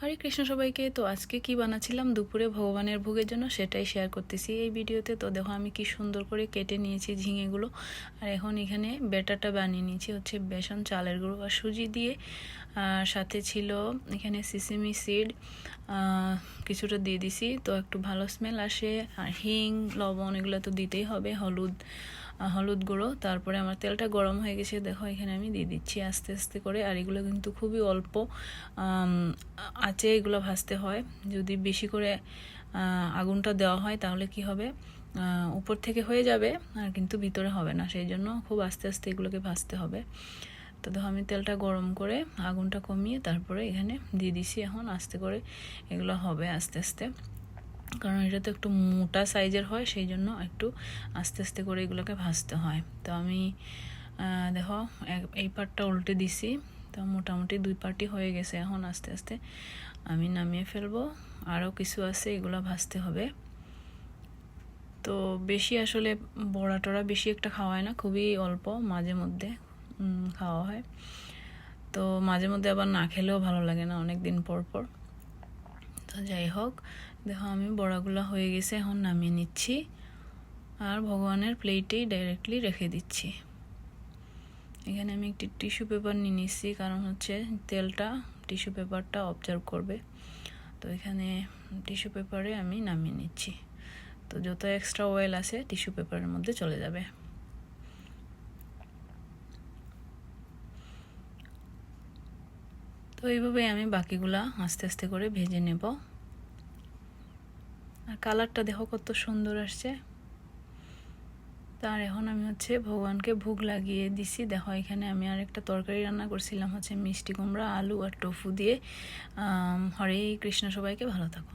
হরে কৃষ্ণ সবাইকে। তো আজকে কি বানাচ্ছিলাম দুপুরে ভগবানের ভোগের জন্য সেটাই শেয়ার করতেছি এই ভিডিওতে। তো দেখো আমি কি সুন্দর করে কেটে নিয়েছি ঝিঙেগুলো। আর এখন এখানে ব্যাটারটা বানিয়ে নিয়েছি হচ্ছে বেসন, চালের গুঁড়ো আর সুজি দিয়ে। সাথে ছিল এখানে সিসিমি সিড কিছুটা দিয়ে দিছি, তো একটু ভালো স্মেল আসে। আর হিং, লবণ এগুলো তো দিতেই হবে, হলুদ গুঁড়ো। তারপরে আমার তেলটা গরম হয়ে গেছে, দেখো এখানে আমি দিয়ে দিচ্ছি আস্তে আস্তে করে। আর এগুলো কিন্তু খুবই অল্প আঁচে এগুলো ভাজতে হয়। যদি বেশি করে আগুনটা দেওয়া হয় তাহলে কি হবে, উপর থেকে হয়ে যাবে আর কিন্তু ভিতরে হবে না, সেই জন্য খুব আস্তে আস্তে এগুলোকে ভাজতে হবে। তো দেখো আমি তেলটা গরম করে আগুনটা কমিয়ে তারপরে এখানে দিয়ে দিছি। এখন আস্তে করে এগুলো হবে আস্তে আস্তে, কারণ এটা তো একটু মোটা সাইজের হয়, সেই জন্য একটু আস্তে আস্তে করে এগুলোকে ভাজতে হয়। তো আমি দেখো এই পার্টটা উল্টে দিছি, তো মোটামুটি 2 পার্টই হয়ে গেছে। এখন আস্তে আস্তে আমি নামিয়ে ফেলবো। আরও কিছু আছে, এগুলো ভাজতে হবে। তো বেশি আসলে বড়া টড়া বেশি একটা খাওয়া হয় না, খুবই অল্প মাঝে মধ্যে খাওয়া হয়। তো মাঝে মধ্যে আবার না খেলেও ভালো লাগে না অনেক দিন পর পর। তো যাই হোক, দেখো আমি বড়াগুলো হয়ে গেছে, এখন নামিয়ে নিচ্ছি আর ভগবানের প্লেটেই ডাইরেক্টলি রেখে দিচ্ছি। এখানে আমি একটি টিস্যু পেপার নিয়ে নিচ্ছি, কারণ হচ্ছে তেলটা টিস্যু পেপারটা অবজার্ভ করবে। তো এখানে টিস্যু পেপারে আমি নামিয়ে নিচ্ছি, তো যত এক্সট্রা অয়েল আছে টিস্যু পেপারের মধ্যে চলে যাবে। তো এইভাবে আমি বাকিগুলা আস্তে আস্তে করে ভেজে নেব। আর কালারটা দেখো কত সুন্দর আসছে। তার এখন আমি হচ্ছে ভগবানকে ভোগ লাগিয়ে দিছি। দেখো এখানে আমি আর একটা তরকারি রান্না করছিলাম হচ্ছে মিষ্টি কুমড়া, আলু আর টোফু দিয়ে। হরে কৃষ্ণ, সবাইকে ভালো থাকো।